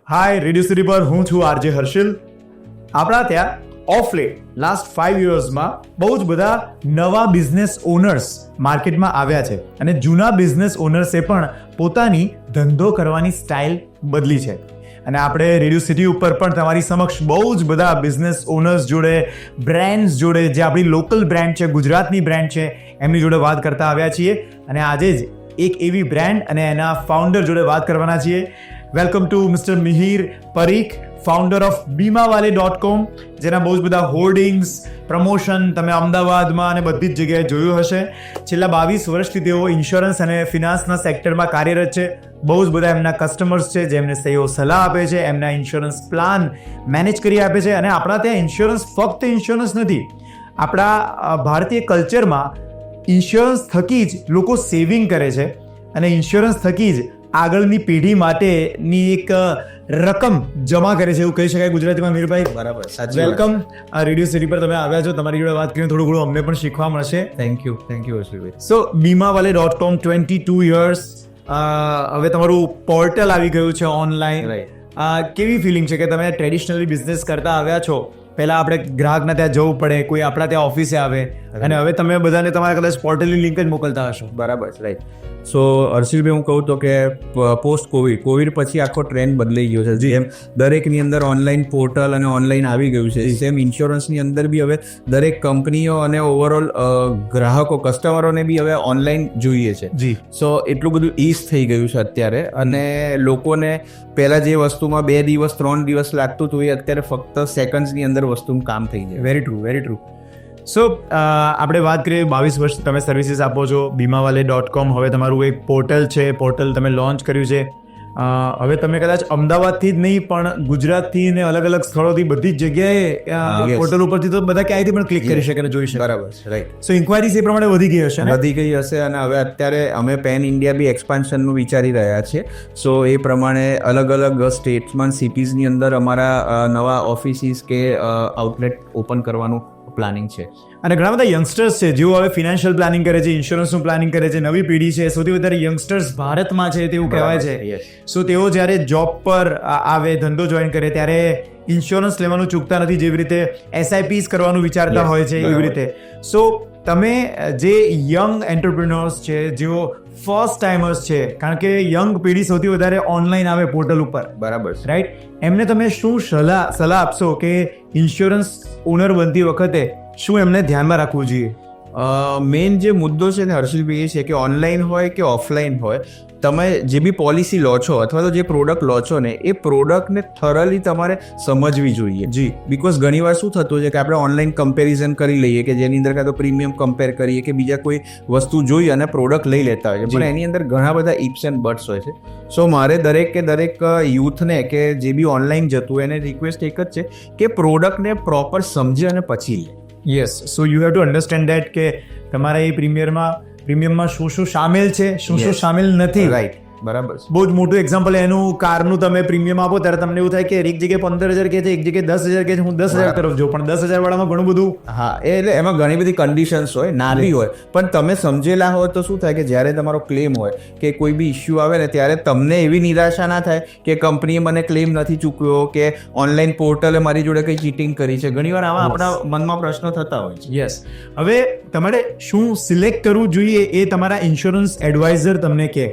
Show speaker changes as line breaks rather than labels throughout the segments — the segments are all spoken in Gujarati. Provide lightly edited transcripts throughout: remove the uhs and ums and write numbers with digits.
હાય રેડિયો સિટી પર હું છું આરજે હર્ષિલ. આપણા ત્યાં ઓફ લેટ લાસ્ટ 5 yearsમાં બહુ જ બધા નવા બિઝનેસ ઓનર્સ માર્કેટમાં આવ્યા છે અને જૂના બિઝનેસ ઓનર્સે પણ પોતાની ધંધો કરવાની સ્ટાઇલ બદલી છે. અને આપણે રેડિયો સિટી ઉપર પણ તમારી સમક્ષ બહુ જ બધા બિઝનેસ ઓનર્સ જોડે, બ્રાન્ડ્સ જોડે, જે આપણી લોકલ બ્રાન્ડ છે, ગુજરાતની બ્રાન્ડ છે, એમની જોડે વાત કરતા આવ્યા છીએ. અને આજે જ એક એવી બ્રાન્ડ અને એના ફાઉન્ડર જોડે વાત કરવાના છીએ. Welcome to mister Mihir Parikh, founder of BIMAWALE.com, જેના બહુ જ બધા હોર્ડિંગ્સ, પ્રમોશન તમે અમદાવાદમાં અને બધી જ જગ્યાએ જોયું હશે. છેલ્લા 22 વર્ષથી તેઓ ઇન્સ્યોરન્સ અને ફિનાન્સના સેક્ટરમાં કાર્યરત છે. બહુ જ બધા એમના કસ્ટમર્સ છે જેમને તેઓ સલાહ આપે છે, એમના ઇન્સ્યોરન્સ પ્લાન મેનેજ કરી આપે છે. અને આપણા ત્યાં ઇન્સ્યોરન્સ ફક્ત ઇન્સ્યોરન્સ નથી, આપણા ભારતીય કલ્ચરમાં ઇન્સ્યોરન્સ થકી જ લોકો સેવિંગ કરે છે અને ઇન્સ્યોરન્સ થકી જ આગળની પેઢી માટેની એક રકમ જમા કરે છે, એવું કહી શકાય ગુજરાતીમાં. મીરભાઈ,
બરાબર,
વેલકમ. આ રેડિયો સિટી પર તમે આવ્યા છો, તમારી જોડે વાત કરીને થોડું ઘણું અમને પણ શીખવા મળશે.
થેન્ક યુ હર્ષિલભાઈ.
સો BIMAWALE.com 22 years, હવે તમારું પોર્ટલ આવી ગયું છે ઓનલાઈન. કેવી ફિલિંગ છે કે તમે ટ્રેડિશનલી બિઝનેસ કરતા આવ્યા છો? પહેલા આપણે ગ્રાહકના ત્યાં જવું પડે, કોઈ આપણા ત્યાં ઓફિસે આવે, અને હવે તમે બધાને તમારા કદાચ પોર્ટલની લિંક જ મોકલતા હશો.
બરાબર, રાઈટ. સો હર્ષિલભાઈ, હું કહું તો કે પોસ્ટ કોવિડ પછી આખો ટ્રેન્ડ બદલાઈ ગયો છે. જેમ દરેકની અંદર ઓનલાઈન પોર્ટલ અને ઓનલાઈન આવી ગયું છે, સેમ ઇન્સ્યોરન્સની અંદર બી હવે દરેક કંપનીઓ અને ઓવરઓલ ગ્રાહકો, કસ્ટમરોને બી હવે ઓનલાઈન જોઈએ છે.
જી.
સો એટલું બધું ઈઝ થઈ ગયું છે અત્યારે, અને લોકોને પહેલાં જે વસ્તુમાં 2 દિવસ 3 દિવસ લાગતું હતું, એ અત્યારે ફક્ત સેકન્ડ્સની અંદર વસ્તુનું કામ થઈ જાય.
Very true, very true. So આપણે વાત કરીએ, 22 વર્ષ તમે સર્વિસીસ આપો છો. BIMAWALE.com હવે તમારું એક પોર્ટલ છે, પોર્ટલ તમે લોન્ચ કર્યું છે. હવે તમે કદાચ અમદાવાદથી જ નહીં પણ ગુજરાતથી ને અલગ અલગ સ્થળોથી બધી જ જગ્યાએ પોર્ટલ ઉપરથી તો બધા ક્યાંયથી પણ ક્લિક કરી શકે અને જોઈ શકે.
બરાબર, રાઈટ.
સો ઇન્ક્વાયરીઝ એ પ્રમાણે વધી ગઈ હશે ને?
વધી ગઈ હશે, અને હવે અત્યારે અમે પેન ઇન્ડિયા બી એક્સપાન્શનનું વિચારી રહ્યા છીએ. સો એ પ્રમાણે અલગ અલગ સ્ટેટ્સમાં, સિટીઝની અંદર અમારા નવા ઓફિસીસ કે આઉટલેટ ઓપન કરવાનું પ્લાનિંગ છે.
અને ઘણા બધા યંગસ્ટર્સ છે જેઓ હવે ફિનાન્શિયલ પ્લાનિંગ કરે છે, ઇન્સ્યોરન્સનું પ્લાનિંગ કરે છે. નવી પેઢી છે, સૌથી વધારે યંગસ્ટર્સ ભારતમાં છે તેવું કહેવાય છે. સો તેઓ જ્યારે જોબ પર આવે, ધંધો જોઈન કરે, ત્યારે ઇન્સ્યોરન્સ લેવાનું ચૂકતા નથી. જેવી રીતે SIPs કરવાનું વિચારતા હોય છે, એવી રીતે. સો તમે જે યંગ એન્ટરપ્રિન્યોર્સ છે, જેઓ ફર્સ્ટ ટાઈમર્સ છે, કારણ કે યંગ પેઢી સૌથી વધારે ઓનલાઈન આવે પોર્ટલ ઉપર,
બરાબર,
રાઈટ, એમને તમે શું સલાહ આપશો કે ઇન્સ્યોરન્સ ઓનર બનતી વખતે શું એમને ધ્યાનમાં રાખવું જોઈએ?
મેઇન જે મુદ્દો છે ને હર્ષિલભાઈ, એ છે કે ઓનલાઈન હોય કે ઓફલાઈન હોય, તમે જે બી પોલિસી લો છો અથવા તો જે પ્રોડક્ટ લો છો ને, એ પ્રોડક્ટને થરલી તમારે સમજવી જોઈએ.
જી.
બિકોઝ ઘણીવાર શું થતું છે કે આપણે ઓનલાઈન કમ્પેરિઝન કરી લઈએ, કે જેની અંદર કાં તો પ્રીમિયમ કમ્પેર કરીએ કે બીજા કોઈ વસ્તુ જોઈ અને પ્રોડક્ટ લઈ લેતા હોય છે, પણ એની અંદર ઘણા બધા ઇફ્સ એન્ડ બટ્સ હોય છે. સો મારે દરેક યુથને કે જે બી ઓનલાઈન જતું એને રિક્વેસ્ટ એક જ છે કે પ્રોડક્ટને પ્રોપર સમજે અને પછી લે.
Yes. So you have to understand that કે તમારા એ પ્રીમિયમમાં શું શું સામેલ છે, શું શું સામેલ નથી.
રાઈટ, બરાબર.
બહુ જ મોટું એક્ઝામ્પલ એનું, કારનું તમે પ્રીમિયમ આપો ત્યારે તમને એવું થાય કે એક જગ્યાએ 15,000 કહે છે, એક જગ્યાએ 10,000 કહે છે, હું 10,000 તરફ જાઉં, પણ 10,000 વાળામાં ઘણું બધું.
હા, એટલે એમાં ઘણી બધી કન્ડિશન્સ હોય, નાની હોય, પણ તમે સમજેલા હોય તો શું થાય કે જ્યારે તમારો ક્લેમ હોય કે કોઈ બી ઇસ્યુ આવે ને, ત્યારે તમને એવી નિરાશા ના થાય કે કંપનીએ મને ક્લેમ નથી ચૂકવ્યો કે ઓનલાઈન પોર્ટલે મારી જોડે કંઈ ચીટિંગ કરી છે. ઘણીવાર આવા આપણા મનમાં પ્રશ્નો થતા હોય છે.
યસ. હવે તમારે શું સિલેક્ટ કરવું જોઈએ એ તમારા ઇન્સ્યોરન્સ એડવાઇઝર તમને કહે,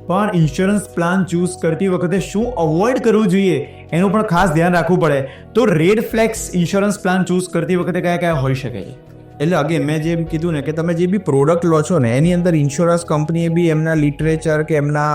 પણ ઇન્સ્યોરન્સ પ્લાન ચૂઝ કરતી વખતે શું અવોઇડ કરવું જોઈએ એનું પણ ખાસ ધ્યાન રાખવું પડે. તો red flags insurance plan choose કરતી વખતે કયા કયા હોઈ શકે છે?
એટલે અગેન મેં જેમ કીધું ને કે તમે જે બી પ્રોડક્ટ લો છો ને, એની અંદર ઇન્સ્યોરન્સ કંપનીએ બી એમના લિટરેચર કે એમના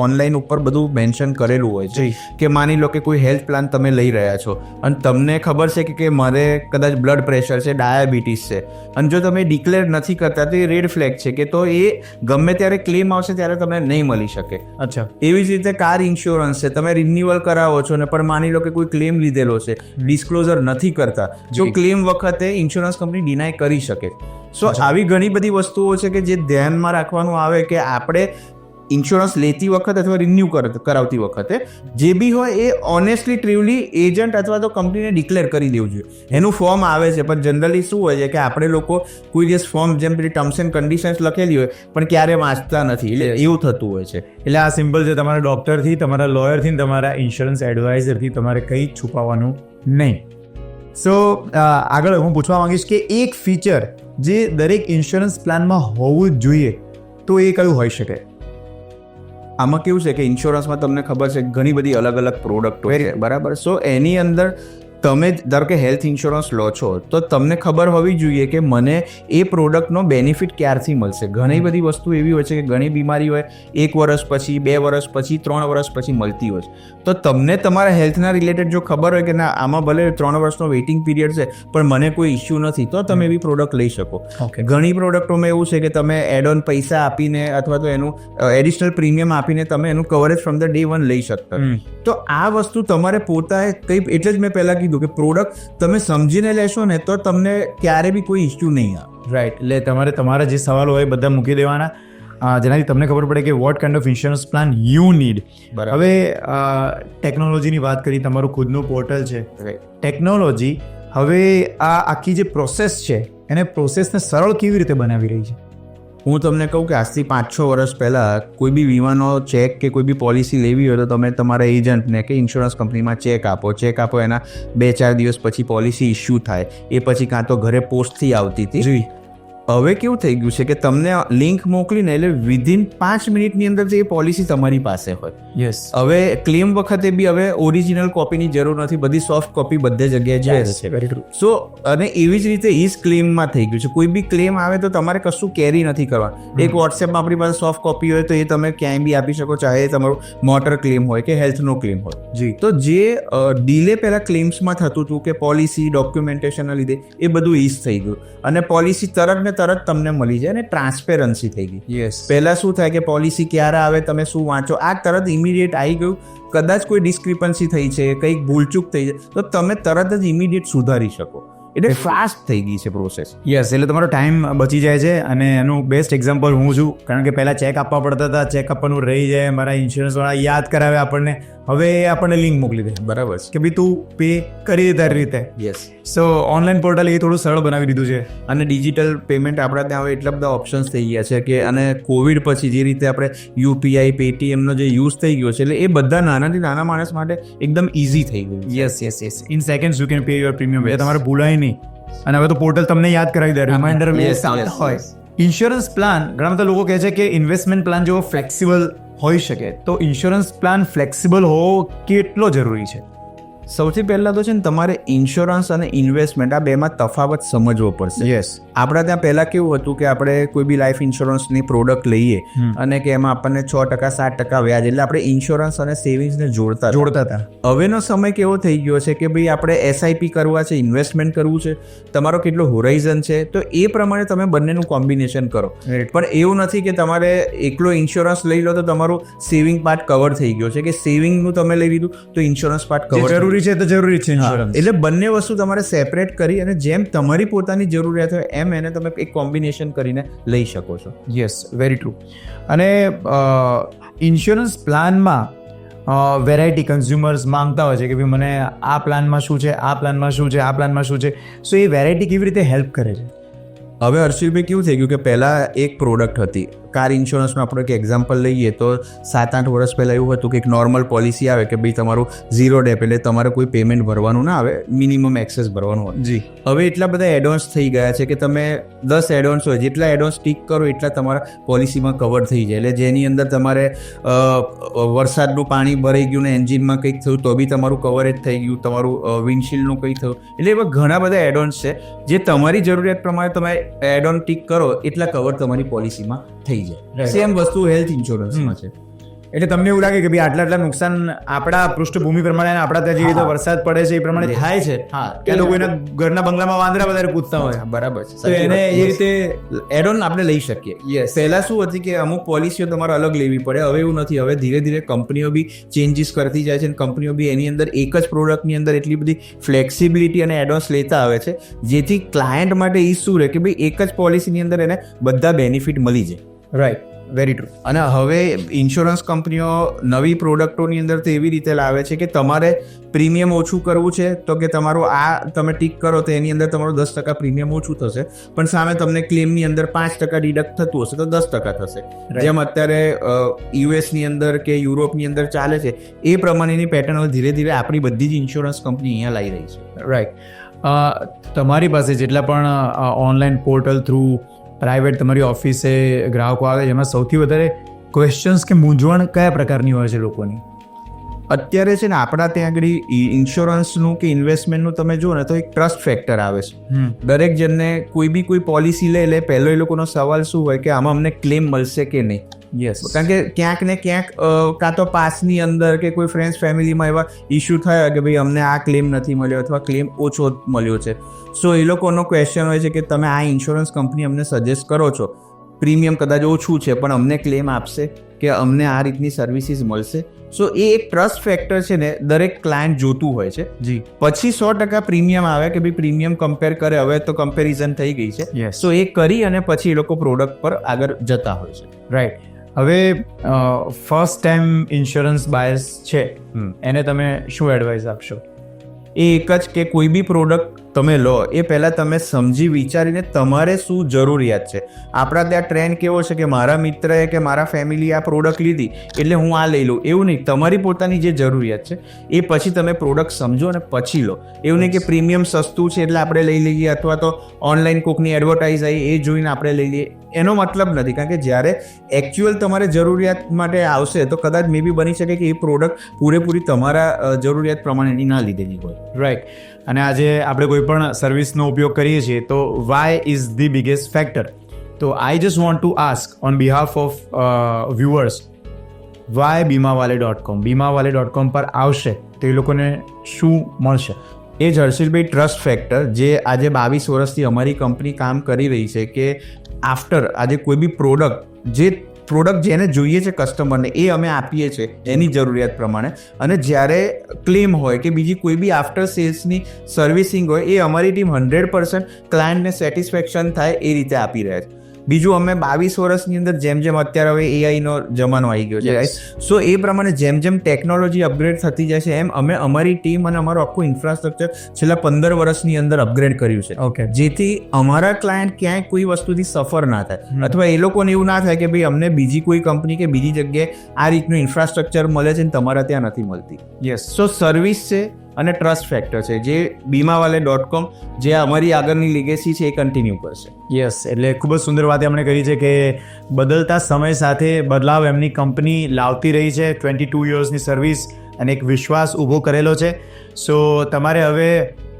ઓનલાઈન ઉપર બધું મેન્શન કરેલું હોય છે. કે માની લો કે કોઈ હેલ્થ પ્લાન તમે લઈ રહ્યા છો અને તમને ખબર છે કે મારે કદાચ બ્લડ પ્રેશર છે, ડાયાબિટીસ છે, અને જો તમે ડિક્લેર નથી કરતા તો એ રેડ ફ્લેગ છે, કે તો એ ગમે ત્યારે ક્લેમ આવશે ત્યારે તમને નહીં મળી શકે.
અચ્છા.
એવી જ રીતે કાર ઇન્સ્યોરન્સ છે, તમે રિન્યુઅલ કરાવો છો ને પણ માની લો કે કોઈ ક્લેમ લીધેલો છે, ડિસ્ક્લોઝર નથી કરતા, જો ક્લેમ વખતે ઇન્સ્યોરન્સ કંપની ડિનાય કરી શકે. સો આવી ઘણી બધી વસ્તુઓ છે કે જે ધ્યાનમાં રાખવાનું આવે કે આપણે ઇન્સ્યોરન્સ લેતી વખતે અથવા રિન્યૂ કરાવતી વખતે જે બી હોય એ ઓનેસ્ટલી ટ્રુલી એજન્ટ અથવા તો કંપનીને ડિક્લેર કરી દેવું જોઈએ. એનું ફોર્મ આવે છે, પણ જનરલી શું હોય છે કે આપણે લોકો કોઈ દિવસ ફોર્મ જેમ પેલી ટર્મ્સ એન્ડ કન્ડિશન્સ લખેલી હોય પણ ક્યારે વાંચતા નથી, એટલે એવું થતું હોય છે.
એટલે આ સિમ્પલ છે, તમારા ડૉક્ટરથી, તમારા લોયરથી, તમારા ઇન્સ્યોરન્સ એડવાઇઝરથી તમારે કંઈ છુપાવવાનું નહીં. સો આગળ હું પૂછવા માંગીશ કે એક ફીચર જે દરેક ઇન્સ્યોરન્સ પ્લાનમાં હોવું જ જોઈએ તો એ કયું હોઈ શકે?
આમાં કેવું છે કે ઇન્સ્યોરન્સમાં તમને ખબર છે ઘણી બધી અલગ અલગ પ્રોડક્ટ હોય છે, બરાબર. સો એની અંદર તમે ધારો કે હેલ્થ ઇન્સ્યોરન્સ લો છો તો તમને ખબર હોવી જોઈએ કે મને એ પ્રોડક્ટનો બેનિફિટ ક્યારથી મળશે. ઘણી બધી વસ્તુ એવી હોય છે કે ઘણી બીમારી હોય 1 વર્ષ પછી, 2 વર્ષ પછી, 3 વર્ષ પછી મળતી હોય છે. તો તમને તમારા હેલ્થના રિલેટેડ જો ખબર હોય કે ના આમાં ભલે 3 વર્ષનો વેઇટિંગ પીરિયડ છે પણ મને કોઈ ઇસ્યુ નથી, તો તમે એવી પ્રોડક્ટ લઈ શકો. ઘણી પ્રોડક્ટોમાં એવું છે કે તમે એડ ઓન પૈસા આપીને અથવા તો એનું એડિશનલ પ્રીમિયમ આપીને તમે એનું કવરેજ ફ્રોમ ધ ડે 1 લઈ શકતા. તો આ વસ્તુ તમારે પોતાએ કંઈ, એટલે જ મેં પહેલાં કીધું કે પ્રોડક્ટ તમે સમજીને લેશો ને તો તમને ક્યારે બી કોઈ ઇસ્યુ નહીં આવે.
રાઈટ. એટલે તમારે તમારા જે સવાલો હોય બધા મૂકી દેવાના, જેનાથી તમને ખબર પડે કે what kind of insurance plan you need. હવે ટેકનોલોજીની વાત કરી, તમારું ખુદનું પોર્ટલ છે. ટેકનોલોજી હવે આ આખી જે પ્રોસેસ છે એને પ્રોસેસને સરળ કેવી રીતે બનાવી રહી છે?
હું તમને કહું કે આજથી 5-6 વર્ષ પહેલાં કોઈ બી વીમાનો ચેક કે કોઈ બી પોલિસી લેવી હોય તો તમે તમારા એજન્ટને કે ઇન્સ્યોરન્સ કંપનીમાં ચેક આપો, એના 2-4 દિવસ પછી પોલિસી ઇસ્યુ થાય, એ પછી કાં તો ઘરે પોસ્ટથી આવતી હતી. હવે કેવું થઈ ગયું છે કે તમને લિંક મોકલીને એટલે વિધિન 5 મિનિટની અંદર એ પોલિસી તમારી પાસે હોય.
યસ.
હવે ક્લેમ વખતે બી હવે ઓરિજિનલ કોપીની જરૂર નથી, બધી સોફ્ટ કોપી બધે જગ્યાએ જાય છે.
Very true.
સો અને એવી જ રીતે ઈ ક્લેમમાં થઈ ગયું છે. કોઈ બી ક્લેમ આવે તો તમારે કશું કેરી નથી કરવાનું. એક વોટ્સએપમાં આપણી પાસે સોફ્ટ કોપી હોય તો એ તમે ક્યાંય બી આપી શકો, ચાહે તમારું મોટર ક્લેમ હોય કે હેલ્થનો ક્લેમ હોય.
જી.
તો જે ડીલે પહેલાં ક્લેમ્સમાં થતું હતું કે પોલિસી ડોક્યુમેન્ટેશનના લીધે એ બધું ઈઝ થઈ ગયું અને પોલિસી તરત તમને મળી જાય અને ટ્રાન્સપેરન્સી થઈ ગઈ.
યસ.
પહેલા શું થાય કે પોલિસી ક્યારે આવે, તમે શું વાંચો, આ તરત ઇમિડિયેટ આવી ગયું. કદાચ કોઈ ડિસ્ક્રિપન્સી થઈ છે, કંઈક ભૂલચૂક થઈ છે તો તમે તરત જ ઇમિડિયેટ સુધારી શકો. એટલે ફાસ્ટ થઈ ગઈ છે પ્રોસેસ.
યસ. એટલે તમારો ટાઈમ બચી જાય છે અને એનું બેસ્ટ એક્ઝામ્પલ હું છું, કારણ કે પહેલાં ચેક આપવા પડતા હતા, ચેક આપવાનું રહી જાય, મારા ઇન્સ્યોરન્સવાળા યાદ કરાવે આપણને. હવે આપણને લિંક મોકલી દે,
બરાબર
કે ભાઈ તું પે કરી દે તારી રીતે.
યસ.
સો ઓનલાઈન પોર્ટલ એ થોડું સરળ બનાવી દીધું છે
અને ડિજિટલ પેમેન્ટ આપણા ત્યાં હવે એટલા બધા ઓપ્શન્સ થઈ ગયા છે કે, અને કોવિડ પછી જે રીતે આપણે યુપીઆઈ, પેટીએમનો જે યુઝ થઈ ગયો છે એટલે એ બધા નાનાથી નાના માણસ માટે એકદમ ઇઝી થઈ ગયું.
Yes. In seconds you can pay your premium. એ તમારે ભૂલાય નહીં. અને હવે તો પોર્ટલ તમને યાદ કરાવી દે, રિમાઇન્ડર હોય. ઇન્સ્યોરન્સ પ્લાન, ઘણા બધા લોકો કહે છે કે ઇન્વેસ્ટમેન્ટ પ્લાન જેવો ફ્લેક્સિબલ હોઈ શકે, તો ઇન્સ્યોરન્સ પ્લાન ફ્લેક્સિબલ હોવો કેટલો જરૂરી છે?
સૌથી પહેલાં તો છે ને તમારે ઇન્સ્યોરન્સ અને ઇન્વેસ્ટમેન્ટ આ બેમાં તફાવત સમજવો પડશે.
યસ.
આપણા ત્યાં પહેલાં કેવું હતું કે આપણે કોઈ બી લાઈફ ઇન્સ્યોરન્સની પ્રોડક્ટ લઈએ અને કે એમાં આપણને 6%, 7% વ્યાજ, એટલે આપણે ઇન્સ્યોરન્સ અને સેવિંગ્સને જોડતા હતા. હવેનો સમય કેવો થઈ ગયો છે કે ભાઈ આપણે એસઆઈપી કરવા છે, ઇન્વેસ્ટમેન્ટ કરવું છે, તમારો કેટલો હોરાઇઝન છે, તો એ પ્રમાણે તમે બંનેનું કોમ્બિનેશન કરો. પણ એવું નથી કે તમારે એકલો ઇન્સ્યોરન્સ લઈ લો તો તમારું સેવિંગ પાર્ટ કવર થઈ ગયો છે, કે સેવિંગનું તમે લઈ લીધું તો ઇન્સ્યોરન્સ પાર્ટ કવર
જરૂરી છે તો જરૂરી છે ઇન્સ્યોરન્સ.
એટલે બંને વસ્તુ તમારે સેપરેટ કરી અને જેમ તમારી પોતાની જરૂરિયાત હોય એમ એને તમે એક કોમ્બિનેશન કરીને લઈ શકો છો.
Yes, very true. અને ઇન્સ્યોરન્સ પ્લાનમાં વેરાયટી કન્ઝ્યુમર્સ માંગતા હોય છે કે ભાઈ મને આ પ્લાનમાં શું છે, આ પ્લાનમાં શું છે, આ પ્લાનમાં શું છે. સો એ વેરાયટી કેવી રીતે હેલ્પ કરે છે?
હવે હર્ષિલભાઈ કેવું થઈ ગયું કે પહેલાં એક પ્રોડક્ટ હતી, કાર ઇન્સ્યોરન્સનું આપણે એક એક્ઝામ્પલ લઈએ તો 7-8 વર્ષ પહેલાં એવું હતું કે એક નોર્મલ પોલિસી આવે કે ભાઈ તમારું 0 ડેપ, એટલે તમારે કોઈ પેમેન્ટ ભરવાનું ના આવે, મિનિમમ એક્સેસ ભરવાનું હોય.
જી.
હવે એટલા બધા એડવાન્સ થઈ ગયા છે કે તમે 10 એડવાન્સ હોય, જેટલા એડવાન્સ ટીક કરો એટલા તમારા પોલિસીમાં કવર થઈ જાય. એટલે જેની અંદર તમારે વરસાદનું પાણી ભરાઈ ગયું ને એન્જિનમાં કંઈક થયું તો બી તમારું કવરેજ થઈ ગયું, તમારું વિન્ડશીલ્ડનું કંઈ થયું. એટલે એવા ઘણા બધા એડવાન્સ છે જે તમારી જરૂરિયાત પ્રમાણે તમે એડ ઓન ટીક કરો એટલા કવર તમારી પોલિસીમાં થઈ જાય. સેમ વસ્તુ હેલ્થ ઇન્સ્યોરન્સમાં છે.
એટલે તમને એવું લાગે કે ભાઈ આટલા નુકસાન આપણા પૃષ્ઠભૂમિ પ્રમાણે આપણા ત્યાં જેવી રીતે વરસાદ પડે છે એ પ્રમાણે થાય છે.
હા,
કે લોકોના ઘરના બંગલામાં વાંદરા વધારે પૂછતા હોય.
બરાબર છે.
તો એને એ રીતે
એડ ઓન આપણે લઈ શકીએ. પહેલા શું હતી કે અમુક પોલિસીઓ તમારે અલગ લેવી પડે, હવે એવું નથી. હવે ધીરે ધીરે કંપનીઓ બી ચેન્જીસ કરતી જાય છે અને કંપનીઓ બી એની અંદર એક જ પ્રોડક્ટની અંદર એટલી બધી ફ્લેક્સિબિલિટી અને એડવાન્સ લેતા આવે છે જેથી ક્લાયન્ટ માટે એ શું રહે કે ભાઈ એક જ પોલિસીની અંદર એને બધા બેનિફિટ મળી જાય.
રાઈટ. Very true.
અને હવે ઇન્સ્યોરન્સ કંપનીઓ નવી પ્રોડક્ટોની અંદર તો એવી રીતે લાવે છે કે તમારે પ્રીમિયમ ઓછું કરવું છે તો કે તમારું આ તમે ટિક કરો તો એની અંદર તમારું 10% પ્રીમિયમ ઓછું થશે, પણ સામે તમને ક્લેમની અંદર 5% ડિડક્ટ થતું હશે તો 10% થશે. જેમ અત્યારે યુએસની અંદર કે યુરોપની અંદર ચાલે છે એ પ્રમાણેની પેટર્ન ધીરે ધીરે આપણી બધી જ ઇન્સ્યોરન્સ કંપની અહીંયા લાવી રહી છે.
રાઈટ. તમારી પાસે જેટલા પણ ઓનલાઈન પોર્ટલ થ્રુ પ્રાઇવેટ તમારી ઓફિસે ગ્રાહકો આવે છે, એમાં સૌથી વધારે ક્વેશ્ચન્સ કે મૂંઝવણ કયા પ્રકારની હોય છે લોકોની?
અત્યારે છે ને આપણા ત્યાં આગળ ઇન્સ્યોરન્સનું કે ઇન્વેસ્ટમેન્ટનું તમે જુઓ ને તો એક ટ્રસ્ટ ફેક્ટર આવે છે. દરેક જણને કોઈ બી કોઈ પોલિસી લે પહેલો એ લોકોનો સવાલ શું હોય કે આમાં અમને ક્લેમ મળશે કે નહીં.
યસ.
કારણ કે ક્યાંક ને ક્યાંક કાં તો પાસની અંદર કે કોઈ ફ્રેન્ડ્સ ફેમિલીમાં એવા ઇસ્યુ થયા કે ભાઈ અમને આ ક્લેમ નથી મળ્યો અથવા ક્લેમ ઓછો મળ્યો છે. સો એ લોકોનો ક્વેશ્ચન હોય છે કે તમે આ ઇન્સ્યોરન્સ કંપની અમને સજેસ્ટ કરો છો, પ્રીમિયમ કદાચ ઓછું છે પણ અમને ક્લેમ આપશે કે અમને આ રીતની સર્વિસીસ મળશે. સો એ એક ટ્રસ્ટ ફેક્ટર છે ને દરેક ક્લાયન્ટ જોતું હોય છે.
જી.
પછી 100% પ્રીમિયમ આવે કે ભાઈ પ્રીમિયમ કમ્પેર કરે, હવે તો કમ્પેરિઝન થઈ ગઈ છે.
Yes.
સો એ કરી અને પછી એ લોકો પ્રોડક્ટ પર આગળ જતા હોય છે.
રાઈટ. હવે ફર્સ્ટ ટાઈમ ઇન્સ્યોરન્સ બાયર્સ છે એને તમે શું એડવાઇસ આપશો?
એ એક જ કે કોઈ બી પ્રોડક્ટ તમે લો એ પહેલાં તમે સમજી વિચારીને તમારે શું જરૂરિયાત છે. આપણા ત્યાં ટ્રેન્ડ કેવો છે કે મારા મિત્રએ કે મારા ફેમિલીએ આ પ્રોડક્ટ લીધી એટલે હું આ લઈ લઉં, એવું નહીં. તમારી પોતાની જે જરૂરિયાત છે એ પછી તમે પ્રોડક્ટ સમજો અને પછી લો. એવું નહીં કે પ્રીમિયમ સસ્તું છે એટલે આપણે લઈ લઈએ અથવા તો ઓનલાઈન કોકની એડવર્ટાઇઝ આવી એ જોઈને આપણે લઈ લઈએ, એનો મતલબ નથી. કારણ કે જ્યારે એકચ્યુઅલ તમારે જરૂરિયાત માટે આવશે તો કદાચ મે બી બની શકે કે એ પ્રોડક્ટ પૂરેપૂરી તમારા જરૂરિયાત પ્રમાણેની ના લીધેલી હોય.
રાઈટ. અને આજે આપણે કોઈ પણ સર્વિસનો ઉપયોગ કરીએ છીએ તો why is the biggest factor. તો I just want to ask on behalf of viewers, why બીમાવાલે.com બીમાવાલે.com પર આવશે તો એ લોકોને શું મળશે?
એ જ હર્ષિલભાઈ ટ્રસ્ટ ફેક્ટર જે આજે 22 વર્ષથી અમારી કંપની કામ કરી રહી છે કે આફ્ટર આજે કોઈ બી પ્રોડક્ટ જેને જોઈએ છે કસ્ટમરને એ અમે આપીએ છીએ એની જરૂરિયાત પ્રમાણે, અને જ્યારે ક્લેમ હોય કે બીજી કોઈ બી આફ્ટર સેલ્સની સર્વિસિંગ હોય એ અમારી ટીમ 100% ક્લાયન્ટને સેટિસ્ફેક્શન થાય એ રીતે આપી રહ્યા છે. બીજું અમે 22 વર્ષની અંદર જેમ અત્યારે હવે એઆઈનો જમાનો આવી ગયો છે, સો એ પ્રમાણે જેમ ટેકનોલોજી અપગ્રેડ થતી જાય છે એમ અમે અમારી ટીમ અને અમારું આખું ઇન્ફ્રાસ્ટ્રક્ચર છેલ્લા 15 વર્ષની અંદર અપગ્રેડ કર્યું છે.
ઓકે.
જેથી અમારા ક્લાયન્ટ ક્યાંય કોઈ વસ્તુથી સફર ના થાય અથવા એ લોકોને એવું ના થાય કે ભાઈ અમને બીજી કોઈ કંપની કે બીજી જગ્યાએ આ રીતનું ઇન્ફ્રાસ્ટ્રક્ચર મળે છે ને તમારા ત્યાં નથી મળતી.
યસ.
સો સર્વિસ છે અને ટ્રસ્ટ ફેક્ટર છે જે બીમાવાલે.com જે અમારી આગળની લીગેસી છે એ કન્ટિન્યુ કરશે.
યસ. એટલે ખૂબ જ સુંદર વાત એમણે કરી છે કે બદલતા સમય સાથે બદલાવ એમની કંપની લાવતી રહી છે. 22 યર્સની સર્વિસ અને એક વિશ્વાસ ઊભો કરેલો છે. સો તમારે હવે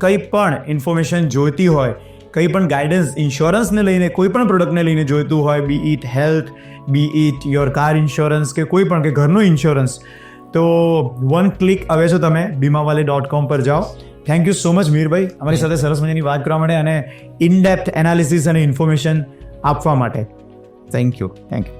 કંઈ પણ ઇન્ફોર્મેશન જોઈતી હોય, કંઈ પણ ગાઈડન્સ ઇન્સ્યોરન્સને લઈને કોઈ પણ પ્રોડક્ટને લઈને જોઈતું હોય, be it health, be it your car insurance કે કોઈ પણ કે ઘરનો ઇન્સ્યોરન્સ, તો 1 ક્લિક હવે છો તમે બીમાવાલે.com પર જાઓ. થેન્ક યુ સો મચ મીરભાઈ અમારી સાથે સરસ મજાની વાત કરવા માટે અને ઇનડેપ્થ એનાલિસિસ અને ઇન્ફોર્મેશન આપવા માટે.
Thank you.
Thank you.